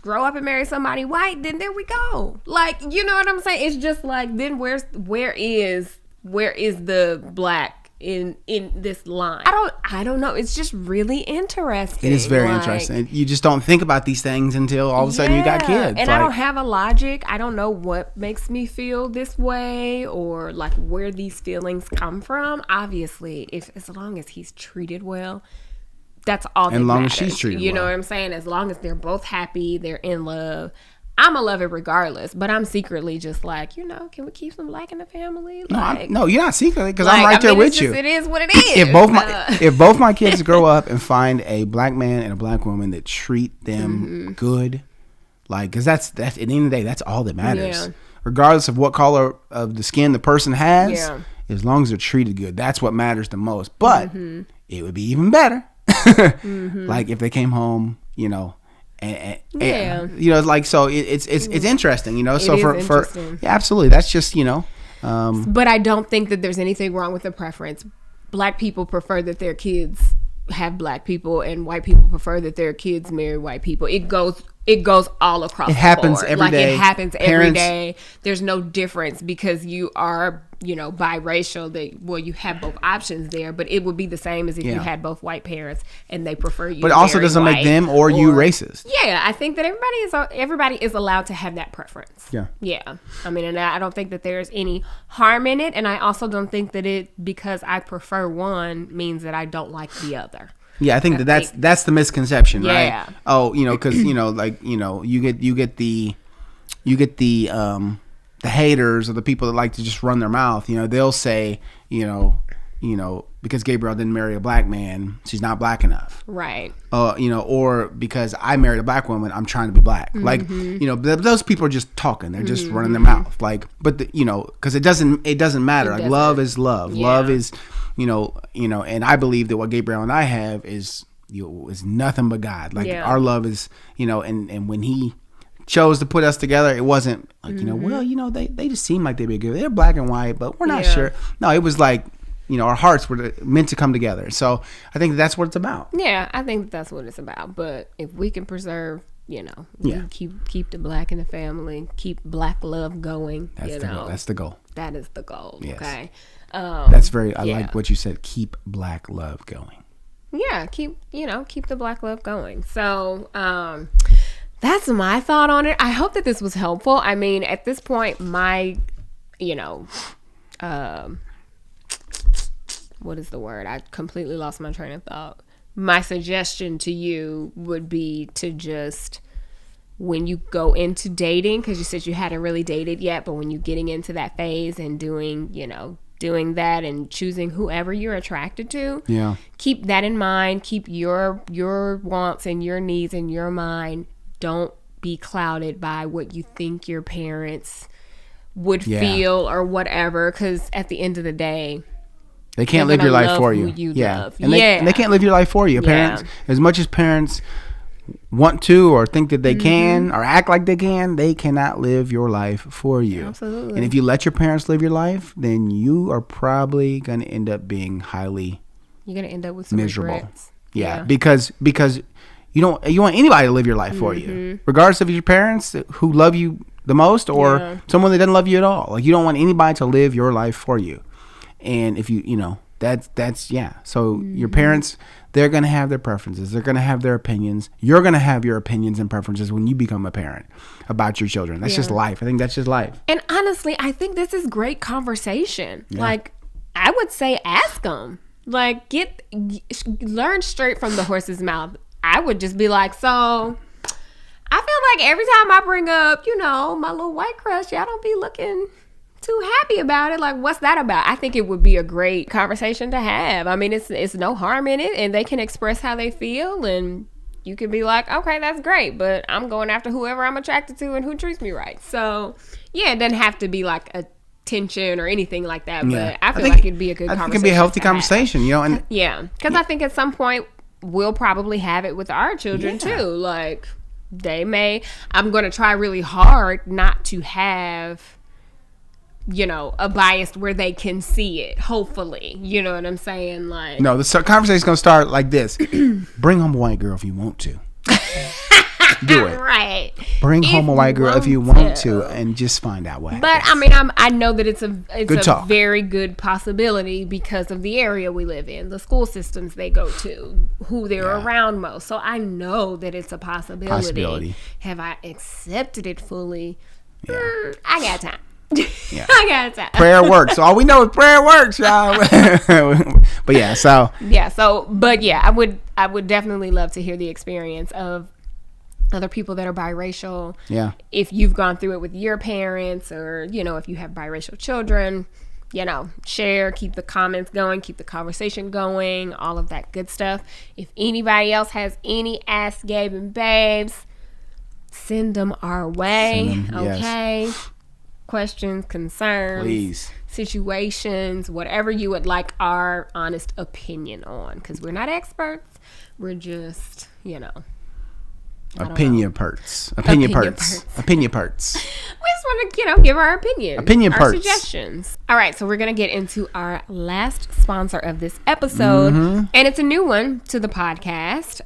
grow up and marry somebody white, then there we go. Like, you know what I'm saying? It's just like, then where is the black in this line. I don't know. It's just really interesting. It is very interesting. You just don't think about these things until all of a sudden you got kids. And I don't have a logic. I don't know what makes me feel this way or like where these feelings come from. Obviously, as long as he's treated well, that's all that matters. As long as she's treated well. You know what I'm saying? As long as they're both happy, they're in love. I'm going to love it regardless, but I'm secretly just like, can we keep some black in the family? Like, no, you're not secretly, because I'm right there with you. It is what it is. If both my kids grow up and find a black man and a black woman that treat them good, like, because that's at the end of the day, that's all that matters. Yeah. Regardless of what color of the skin the person has, as long as they're treated good, that's what matters the most. But it would be even better, like if they came home, And it's like, so it's interesting, so for absolutely, that's just, but I don't think that there's anything wrong with the preference. Black people prefer that their kids have black people, and white people prefer that their kids marry white people. It goes all across. It happens every day. It happens every day. There's no difference because you are, biracial. You have both options there, but it would be the same as if you had both white parents and they prefer you. But it also doesn't make them or you racist. Yeah, I think that everybody is allowed to have that preference. Yeah. I mean, and I don't think that there's any harm in it, and I also don't think that because I prefer one means that I don't like the other. Yeah, I think that's the misconception, right? Oh, because you get the haters or the people that like to just run their mouth. They'll say, because Gabrielle didn't marry a black man, she's not black enough, right? Or because I married a black woman, I'm trying to be black. Like, those people are just talking. They're just running their mouth. Like, but because it doesn't matter. Like, love is love. Yeah. Love is. And I believe that what Gabriel and I have is nothing but God. Like, our love is, and when he chose to put us together, it wasn't like, they just seem like they'd be good. They're black and white, but we're not sure. No, it was like, our hearts were meant to come together. So I think that's what it's about. Yeah, I think that's what it's about. But if we can preserve, keep the black in the family, keep black love going. That's the goal. That is the goal. Yes. Okay. That's I like what you said. Keep black love going. Yeah, keep the black love going. So that's my thought on it. I hope that this was helpful. I mean, at this point, my what is the word? I completely lost my train of thought. My suggestion to you would be to just, when you go into dating, because you said you hadn't really dated yet, but when you're getting into that phase and doing that and choosing whoever you're attracted to, keep that in mind. Keep your wants and your needs in your mind. Don't be clouded by what you think your parents would feel or whatever, because at the end of the day, they can't live your life for you. And they can't live your life for you. Parents, as much as parents want to or think that they can or act like they cannot live your life for you. Absolutely. And if you let your parents live your life, then you are probably going to end up being you're going to end up with some miserable. Regrets. Yeah, because you want anybody to live your life for you, regardless of your parents who love you the most or someone that doesn't love you at all. Like, you don't want anybody to live your life for you. And if that's so your parents, they're going to have their preferences. They're going to have their opinions. You're going to have your opinions and preferences when you become a parent about your children. That's just life. I think that's just life. And honestly, I think this is great conversation. Yeah. Like, I would say ask them. Like, learn straight from the horse's mouth. I would just be like, so I feel like every time I bring up, my little white crush, y'all don't be looking too happy about it. Like, what's that about? I think it would be a great conversation to have. I mean, it's no harm in it, and they can express how they feel, and you can be like, okay, that's great, but I'm going after whoever I'm attracted to and who treats me right. So yeah, it doesn't have to be like a tension or anything like that, but I feel like it'd be a good conversation. I think it'd be a healthy conversation, and because I think at some point we'll probably have it with our children too. Like, I'm going to try really hard not to have a bias where they can see it, hopefully. You know what I'm saying? Like, no, the conversation's going to start like this. Bring home a white girl if you want to. Do it. Right. Bring home a white girl if you want to, and just find out what happens. But I mean, I know that it's a Talk. very good possibility because of the area we live in, the school systems they go to, who they're around most. So I know that it's a possibility. Have I accepted it fully? Yeah. I got time. Yeah. I got time. Prayer works. All we know is prayer works, y'all. But yeah, so I would definitely love to hear the experience of other people that are biracial. Yeah. If you've gone through it with your parents, or if you have biracial children, share, keep the comments going, keep the conversation going, all of that good stuff. If anybody else has any Ask Gabe and Babes, send them our way. Okay. Yes. Questions, concerns, please, situations, whatever you would like our honest opinion on, because we're not experts. We're just, opinion parts. We just want to, give our opinion. Our suggestions. All right, so we're going to get into our last sponsor of this episode, and it's a new one to the podcast,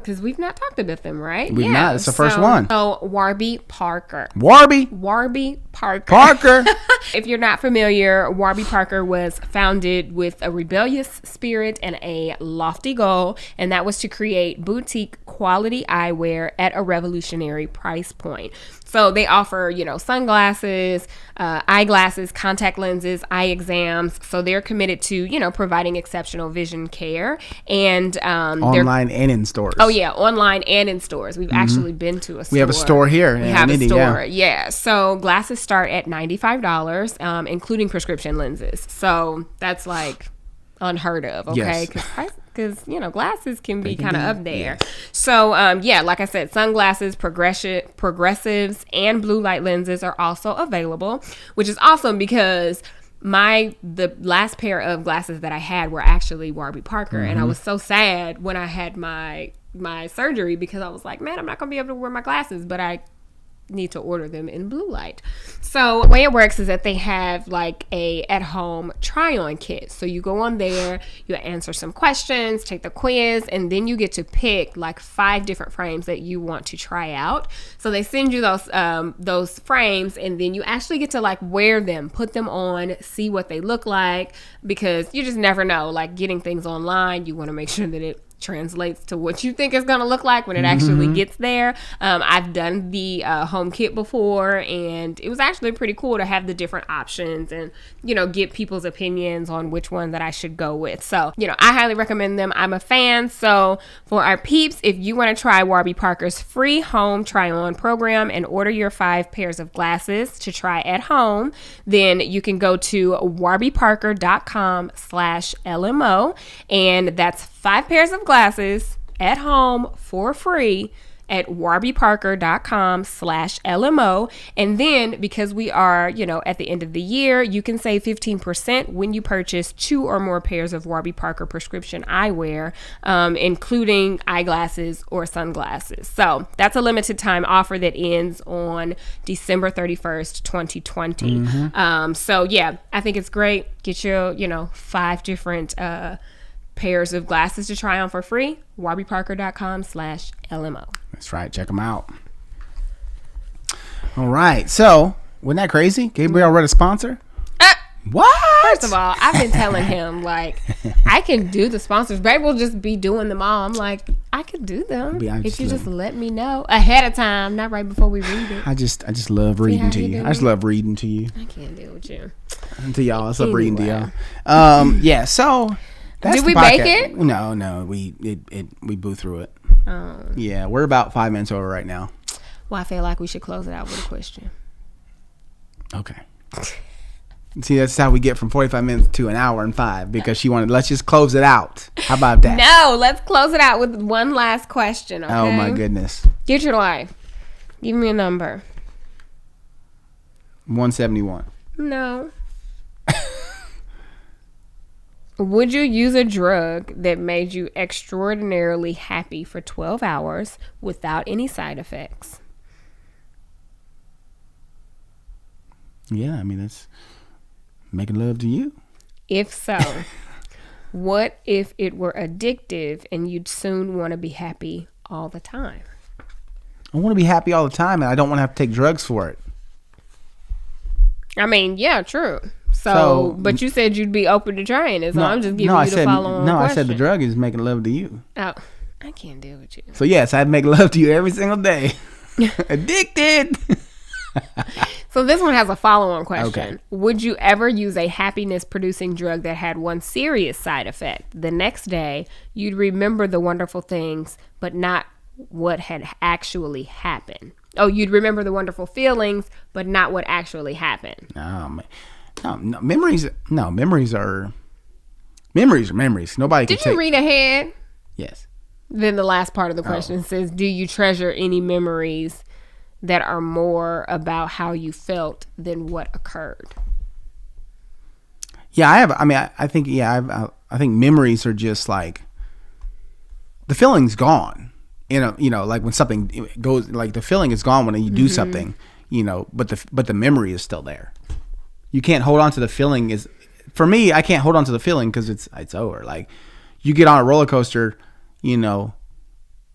because we've not talked about them, right? We've not. It's the first one. So, Warby Parker. Warby Parker. If you're not familiar, Warby Parker was founded with a rebellious spirit and a lofty goal, and that was to create boutique quality eyewear at a revolutionary price point. So they offer, sunglasses, eyeglasses, contact lenses, eye exams. So they're committed to, providing exceptional vision care. And online and in stores. Oh, yeah. Online and in stores. We've actually been to a store. We have a store here. We have a store. Yeah. So glasses start at $95, including prescription lenses. So that's like unheard of. Okay. Because glasses can be kind of up there. Yes. So like I said, sunglasses, progressives, and blue light lenses are also available, which is awesome because the last pair of glasses that I had were actually Warby Parker, and I was so sad when I had my surgery because I was like, man, I'm not gonna be able to wear my glasses, but I need to order them in blue light. So the way it works is that they have like a at-home try-on kit. So you go on there, you answer some questions, take the quiz, and then you get to pick like 5 different frames that you want to try out. So they send you those frames, and then you actually get to like wear them, put them on, see what they look like, because you just never know. Like getting things online, you want to make sure that it translates to what you think it's going to look like when it actually gets there. I've done the home kit before, and it was actually pretty cool to have the different options and, get people's opinions on which one that I should go with. So, I highly recommend them. I'm a fan. So for our peeps, if you want to try Warby Parker's free home try-on program and order your 5 pairs of glasses to try at home, then you can go to warbyparker.com/LMO, and that's 5 pairs of glasses at home for free at warbyparker.com/LMO. And then because we are, at the end of the year, you can save 15% when you purchase 2 or more pairs of Warby Parker prescription eyewear, including eyeglasses or sunglasses. So that's a limited time offer that ends on December 31st, 2020. So yeah, I think it's great. Get your, 5 different pairs of glasses to try on for free. warbyparker.com/LMO. That's right. Check them out. All right. So, wasn't that crazy? Gabriel read a sponsor? What? First of all, I've been telling him, like, I can do the sponsors. Babe will just be doing them all. I'm like, I could do them if you just let me know ahead of time, not right before we read it. I just love reading to you. I just love reading to you. I can't deal with you. And to y'all. I love reading to y'all. Yeah, so... Did we bake it? No, we blew through it. Yeah, we're about 5 minutes over right now. Well, I feel like we should close it out with a question. Okay. See, that's how we get from 45 minutes to an hour and 5, because she wanted, let's just close it out. How about that? No, let's close it out with one last question, okay? Oh, my goodness. Get your life. Give me a number. 171. No. Would you use a drug that made you extraordinarily happy for 12 hours without any side effects? Yeah, I mean, that's making love to you. If so, what if it were addictive and you'd soon want to be happy all the time? I want to be happy all the time, and I don't want to have to take drugs for it. I mean, yeah, true. So, but you said you'd be open to trying it, so I'm just giving you the follow-on question. I said the drug is making love to you. Oh, I can't deal with you. So, yes, I'd make love to you every single day. Addicted. So this one has a follow-on question. Okay. Would you ever use a happiness-producing drug that had one serious side effect? The next day, you'd remember the wonderful things, but not what had actually happened. Oh, you'd remember the wonderful feelings, but not what actually happened. No, memories are memories. Nobody can Did you read ahead? Yes. Then the last part of the question says, do you treasure any memories that are more about how you felt than what occurred? Yeah, I have. I mean, I think memories are just like the feeling's gone. You know, like when something goes, like the feeling is gone when you do something. You know, but the memory is still there. You can't hold on to the feeling. For me, I can't hold on to the feeling because it's over. Like you get on a roller coaster, you know,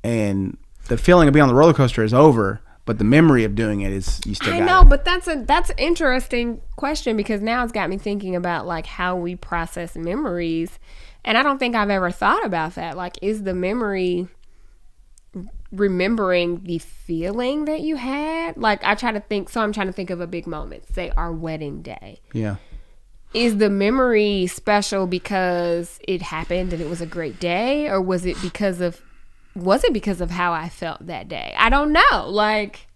and the feeling of being on the roller coaster is over. But the memory of doing it is you still got it. I know, but that's an interesting question because now it's got me thinking about like how we process memories, and I don't think I've ever thought about that. Like, is the memory remembering the feeling that you had? Like, I'm trying to think of a big moment, say our wedding day. Yeah. Is the memory special because it happened and it was a great day, or was it because of how I felt that day? I don't know. Like,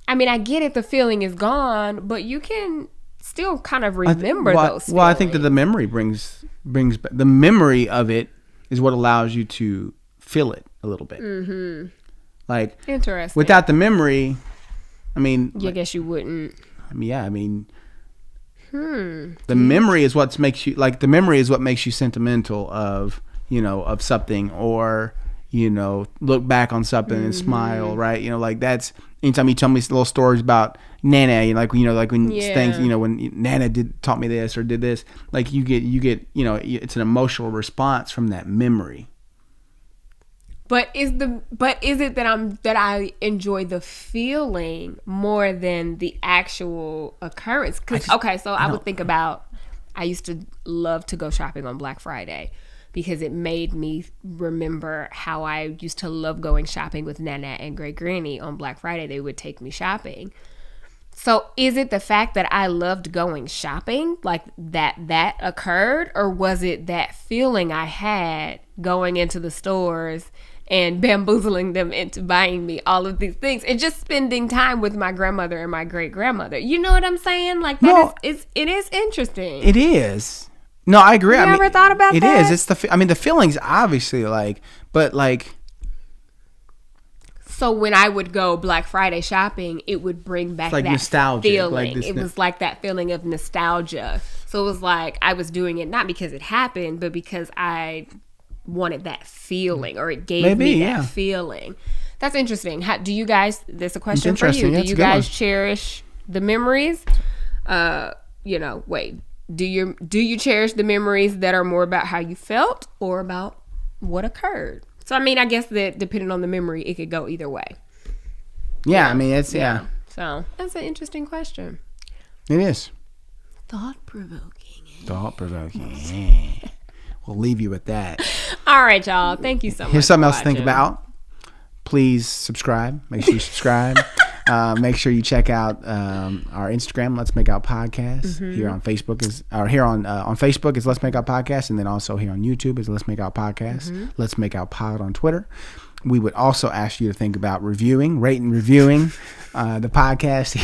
I mean, I get it. The feeling is gone, but you can still kind of remember those feelings. Well, I think that the memory brings the memory of it is what allows you to feel it a little bit. Mm-hmm. Like, interesting. Without the memory, I mean, I guess you wouldn't. I mean, yeah, I mean, the memory is what makes you like. The memory is what makes you sentimental of something, or look back on something and smile, right? Like that's anytime you tell me little stories about Nana, like when things, when Nana taught me this or did this, like you get, it's an emotional response from that memory. But is it that I enjoy the feeling more than the actual occurrence? I would think about, I used to love to go shopping on Black Friday, because it made me remember how I used to love going shopping with Nana and Great Granny on Black Friday. They would take me shopping. So is it the fact that I loved going shopping, like that occurred, or was it that feeling I had going into the stores and bamboozling them into buying me all of these things and just spending time with my grandmother and my great grandmother? You know what I'm saying? Like it is interesting. It is. No, I agree. You ever thought about that? It is. It's the feelings obviously but So when I would go Black Friday shopping, it would bring back that nostalgia feeling. It was like that feeling of nostalgia. So it was like I was doing it not because it happened, but because I wanted that feeling, or it gave me that feeling. That's interesting. Do you guys? There's a question for you. Do you guys cherish the memories? Do you cherish the memories that are more about how you felt or about what occurred? So, I mean, I guess that depending on the memory, it could go either way. Yeah, I mean, it's, yeah. So, that's an interesting question. It is. Thought-provoking. Yeah. We'll leave you with that. All right, y'all. Thank you so much. Here's something else to think about. Please subscribe. Make sure you subscribe. Make sure you check out our Instagram, Let's Make Out Podcast. Mm-hmm. Here on Facebook on Facebook is Let's Make Out Podcast, and then also here on YouTube is Let's Make Out Podcast. Mm-hmm. Let's Make Out Pod on Twitter. We would also ask you to think about rating, reviewing the podcast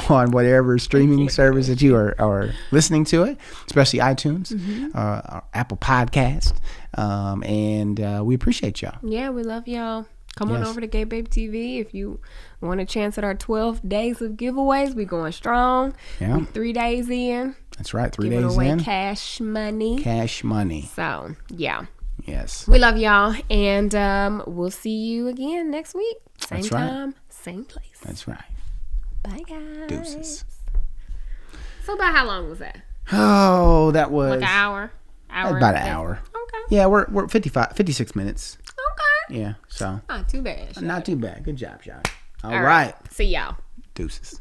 on whatever streaming service that you are listening to it, especially iTunes, or Apple Podcast, and we appreciate y'all. Yeah, we love y'all. Come on over to Gabe TV if you want a chance at our 12 days of giveaways. We going strong. Yeah. We 3 days in. That's right. 3 days in. Cash money. So, yeah. Yes. We love y'all. And we'll see you again next week. Same time, same place. That's right. Bye, guys. Deuces. So about how long was that? Oh, that was... Like an hour? About an hour. Okay. Yeah, we're 56 minutes. Okay. Yeah, so. Not too bad. Not too bad. Good job, Sean. All right. See y'all. Deuces.